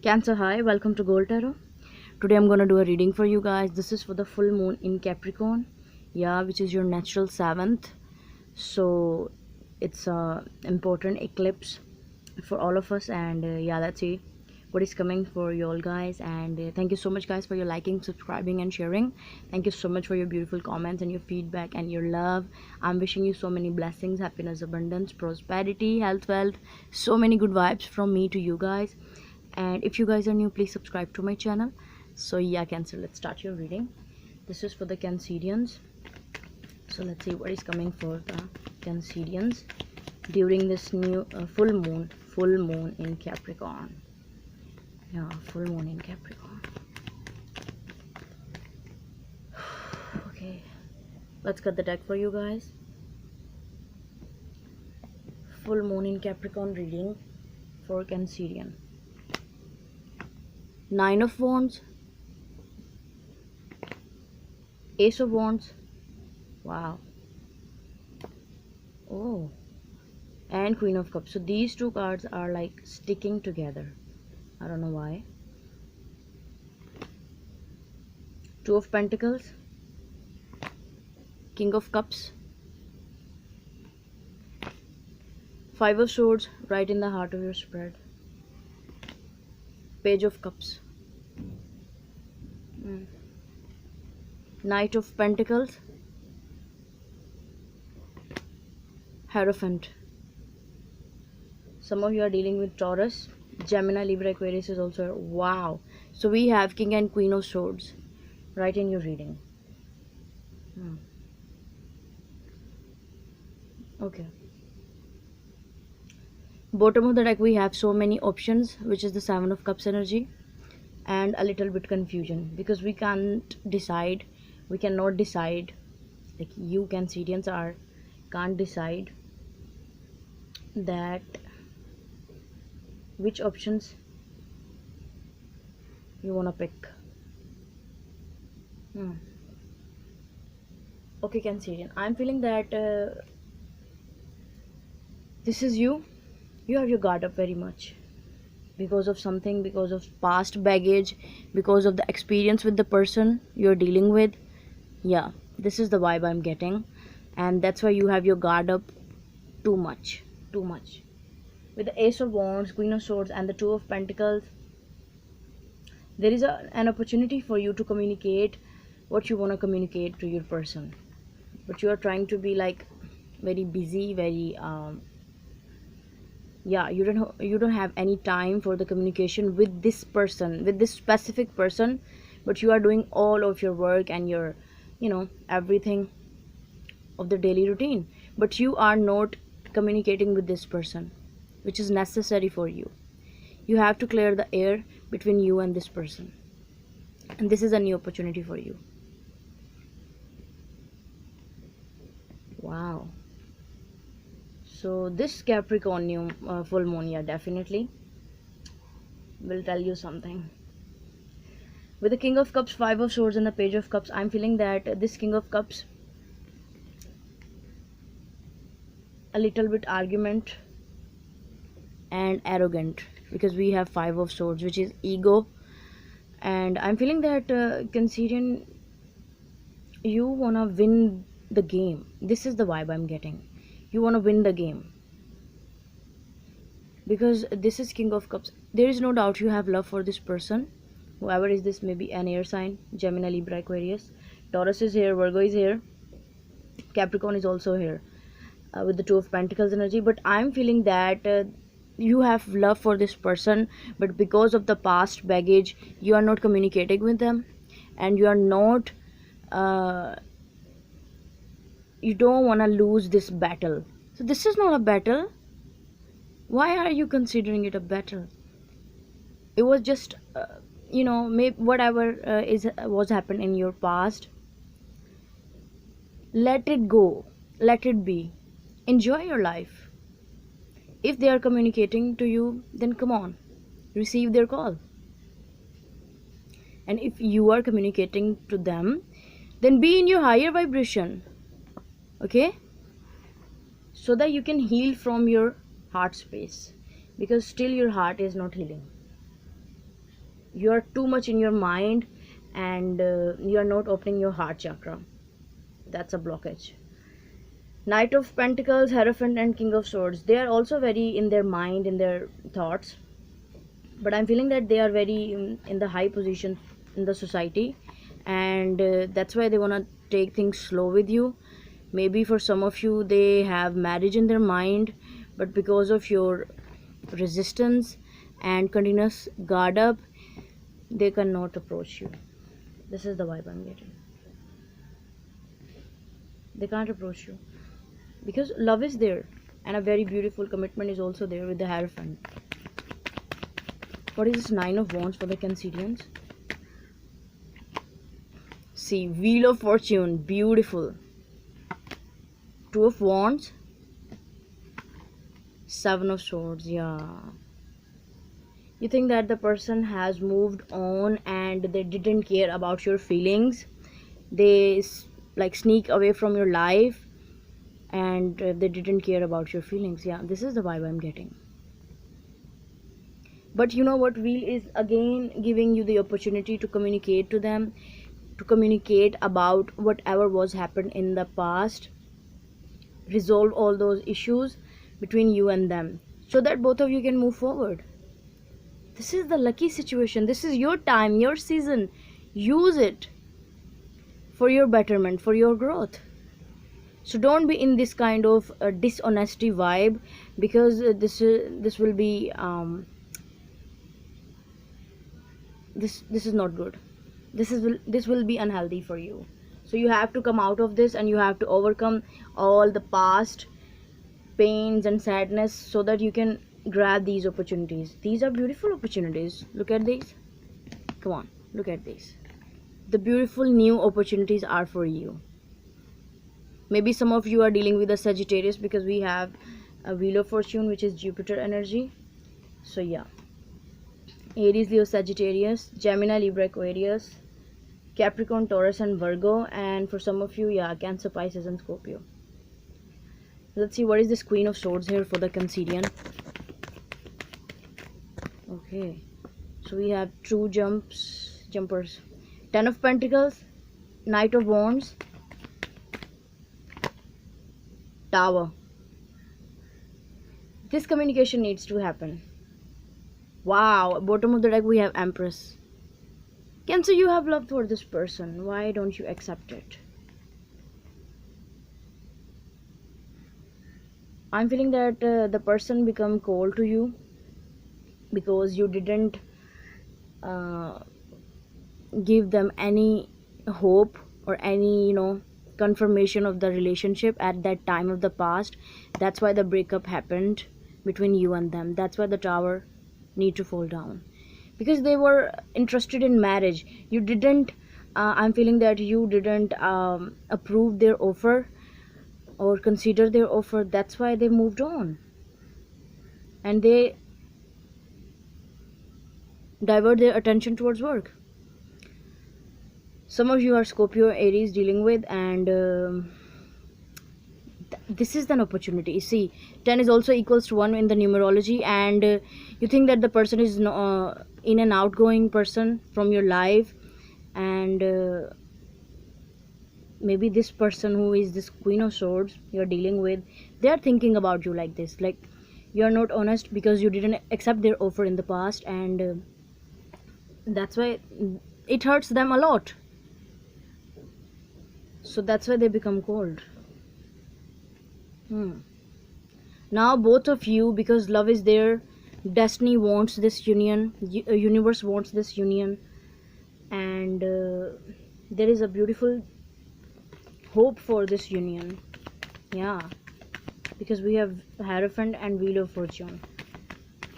Cancer, hi, welcome to Gold Tarot. Today I'm gonna do a reading for you guys. This is for the full moon in Capricorn, yeah, which is your natural seventh. So it's a important eclipse for all of us, and yeah, let's see what is coming for you all guys. And thank you so much, guys, for your liking, subscribing, and sharing. Thank you so much for your beautiful comments and your feedback and your love. I'm wishing you so many blessings, happiness, abundance, prosperity, health, wealth, so many good vibes from me to you guys. And if you guys are new, please subscribe to my channel. So yeah, Cancer, let's start your reading. This is for the Cancerians. So let's see what is coming for the Cancerians during this new full moon in Capricorn. Yeah, full moon in Capricorn. Okay, let's cut the deck for you guys. Full moon in Capricorn reading for Cancerian. Nine of Wands, Ace of Wands, wow, oh, and Queen of Cups. So these two cards are like sticking together. I don't know why. Two of Pentacles, King of Cups, Five of Swords right in the heart of your spread, Page of Cups, Knight of Pentacles, Hierophant. Some of you are dealing with Taurus, Gemini, Libra, Aquarius is also, wow. So we have King and Queen of Swords right in your reading. Okay. Bottom of the deck we have so many options, which is the Seven of Cups energy, and a little bit confusion because we cannot decide, like you Cancerians can't decide that which options you want to pick. Okay, Cancerian, I'm feeling that this is you have your guard up very much because of something, because of past baggage, because of the experience with the person you're dealing with. Yeah, this is the vibe I'm getting, and that's why you have your guard up too much. With the Ace of Wands, Queen of Swords, and the Two of Pentacles, there is an opportunity for you to communicate what you want to communicate to your person, but you are trying to be like very busy, very yeah, you don't have any time for the communication with this person, with this specific person, but you are doing all of your work and your everything of the daily routine, but you are not communicating with this person, which is necessary for you. You have to clear the air between you and this person, and this is a new opportunity for you. Wow. So this Capricorn new full moon, yeah, definitely will tell you something. With the King of Cups, Five of Swords, and the Page of Cups, I'm feeling that this King of Cups, a little bit argument and arrogant, because we have Five of Swords, which is ego, and I'm feeling that Cancerian, you wanna win the game. This is the vibe I'm getting. You wanna win the game because this is King of Cups. There is no doubt you have love for this person, whoever is this. Maybe an air sign, Gemini, Libra, Aquarius, Taurus is here, Virgo is here, Capricorn is also here, with the Two of Pentacles energy. But I'm feeling that you have love for this person, but because of the past baggage, you are not communicating with them, and you are not you don't want to lose this battle. So this is not a battle. Why are you considering it a battle? It was just maybe whatever was happened in your past, let it go, let it be, enjoy your life. If they are communicating to you, then come on, receive their call. And if you are communicating to them, then be in your higher vibration, okay, so that you can heal from your heart space, because still your heart is not healing. You are too much in your mind, and you are not opening your heart chakra. That's a blockage. Knight of Pentacles, Hierophant, and King of Swords. They are also very in their mind, in their thoughts. But I'm feeling that they are very in the high position in the society. And that's why they want to take things slow with you. Maybe for some of you, they have marriage in their mind. But because of your resistance and continuous guard up, they cannot approach you. This is the vibe I'm getting. They can't approach you because love is there, and a very beautiful commitment is also there with the Hierophant. What is this Nine of Wands for the Cancerians? See, Wheel of Fortune, beautiful. Two of Wands, Seven of Swords. Yeah, you think that the person has moved on and they didn't care about your feelings. They like sneak away from your life, and they didn't care about your feelings. Yeah, this is the vibe I'm getting. But you know what, Wheel is again giving you the opportunity to communicate to them, to communicate about whatever was happened in the past, resolve all those issues between you and them, so that both of you can move forward. This is the lucky situation. This is your time, your season. Use it for your betterment, for your growth. So don't be in this kind of dishonesty vibe, because this will be this is not good. This will be unhealthy for you. So you have to come out of this, and you have to overcome all the past pains and sadness, so that you can grab these opportunities. These are beautiful opportunities. Look at these. Come on, look at these. The beautiful new opportunities are for you. Maybe some of you are dealing with a Sagittarius, because we have a Wheel of Fortune, which is Jupiter energy. So yeah, Aries, Leo, Sagittarius, Gemini, Libra, Aquarius, Capricorn, Taurus, and Virgo. And for some of you, yeah, Cancer, Pisces, and Scorpio. Let's see what is this Queen of Swords here for the Cancerian. Okay, so we have two jumpers. Ten of Pentacles, Knight of Wands, Tower. This communication needs to happen. Wow, bottom of the deck we have Empress. Cancer, you have love for this person. Why don't you accept it? I'm feeling that the person become cold to you because you didn't give them any hope or any confirmation of the relationship at that time of the past. That's why the breakup happened between you and them. That's why the Tower need to fall down, because they were interested in marriage. You didn't I'm feeling that you didn't approve their offer or consider their offer. That's why they moved on, and they divert their attention towards work. Some of you are Scorpio, Aries dealing with, and this is an opportunity. See, 10 is also equals to 1 in the numerology, and you think that the person is in an outgoing person from your life, and maybe this person who is this Queen of Swords you're dealing with, they are thinking about you like this, like you're not honest because you didn't accept their offer in the past, and that's why it hurts them a lot. So that's why they become cold. Now both of you, because love is there, destiny wants this union, universe wants this union, and there is a beautiful hope for this union. Yeah, because we have Hierophant and Wheel of Fortune.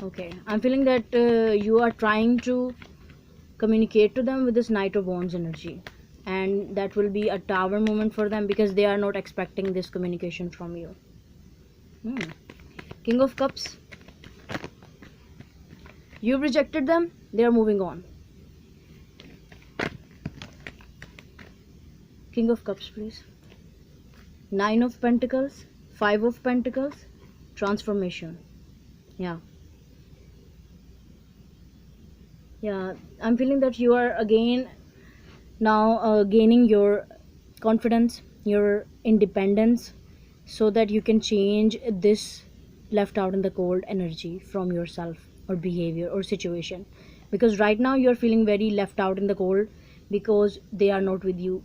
Okay, I'm feeling that you are trying to communicate to them with this Knight of Wands energy, and that will be a Tower moment for them, because they are not expecting this communication from you. King of Cups, you've rejected them, they are moving on. King of Cups, please. Nine of Pentacles, Five of Pentacles, transformation. Yeah, Yeah, I'm feeling that you are again now gaining your confidence, your independence, so that you can change this left out in the cold energy from yourself or behavior or situation. Because right now you're feeling very left out in the cold because they are not with you.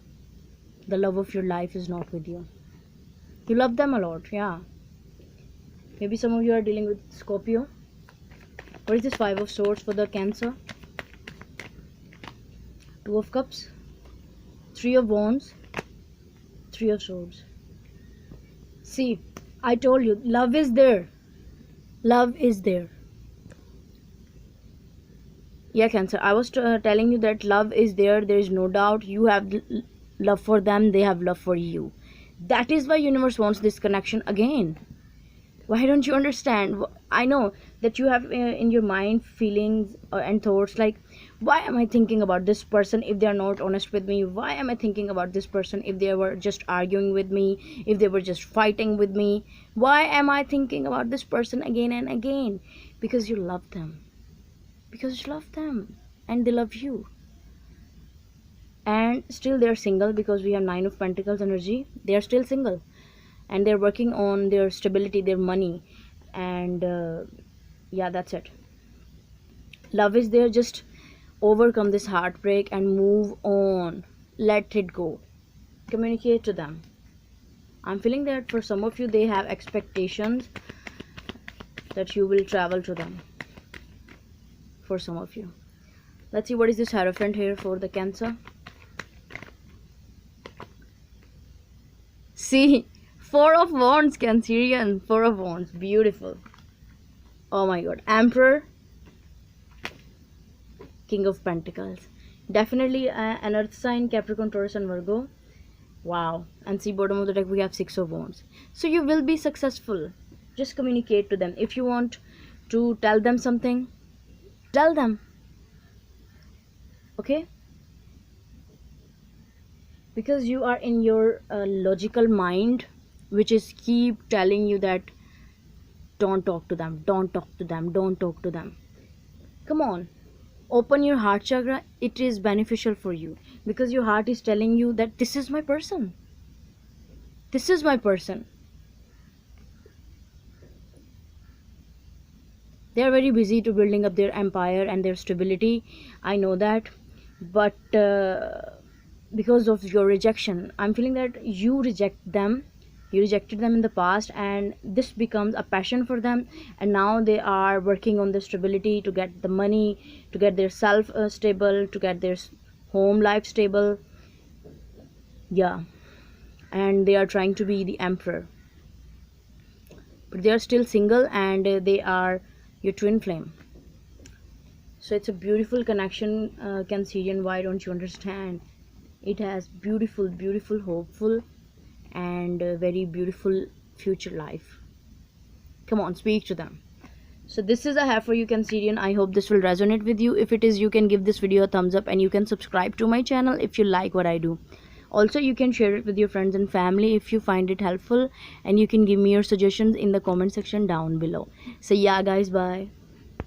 The love of your life is not with you. You love them a lot, yeah. Maybe some of you are dealing with Scorpio. What is this Five of Swords for the Cancer? Two of Cups, Three of Wands, Three of Swords. See, I told you, love is there. Love is there. Yeah, Cancer, I was telling you that love is there. There is no doubt. You have love for them, they have love for you. That is why universe wants this connection again. Why don't you understand? I know that you have in your mind feelings and thoughts like, why am I thinking about this person if they are not honest with me? Why am I thinking about this person if they were just arguing with me, if they were just fighting with me? Why am I thinking about this person again and again? Because you love them. Because you love them and they love you. And still they're single because we have Nine of Pentacles energy. They are still single and they're working on their stability, their money, and yeah, that's it. Love is there. Just overcome this heartbreak and move on. Let it go. Communicate to them. I'm feeling that for some of you they have expectations that you will travel to them. For some of you, let's see what is this Hierophant here for the Cancer. See, Four of Wands, Cancerian. Four of Wands, beautiful. Oh my god. Emperor, King of Pentacles. Definitely an earth sign, Capricorn, Taurus and Virgo. Wow. And see, bottom of the deck we have Six of Wands. So you will be successful. Just communicate to them. If you want to tell them something, tell them. Okay? Because you are in your logical mind, which is keep telling you that don't talk to them, don't talk to them, don't talk to them. Come on, open your heart chakra. It is beneficial for you because your heart is telling you that this is my person, this is my person. They are very busy to building up their empire and their stability, I know that, but because of your rejection, I'm feeling that you rejected them in the past, and this becomes a passion for them, and now they are working on the stability to get the money, to get their self stable, to get their home life stable. Yeah, and they are trying to be the emperor, but they are still single, and they are your twin flame. So it's a beautiful connection, Cancerian. Why don't you understand? It has beautiful, hopeful, and very beautiful future life. Come on, speak to them. So this is I have for you, Cancerian. I hope this will resonate with you. If it is, you can give this video a thumbs up and you can subscribe to my channel if you like what I do. Also, you can share it with your friends and family if you find it helpful, and you can give me your suggestions in the comment section down below. So yeah guys, bye.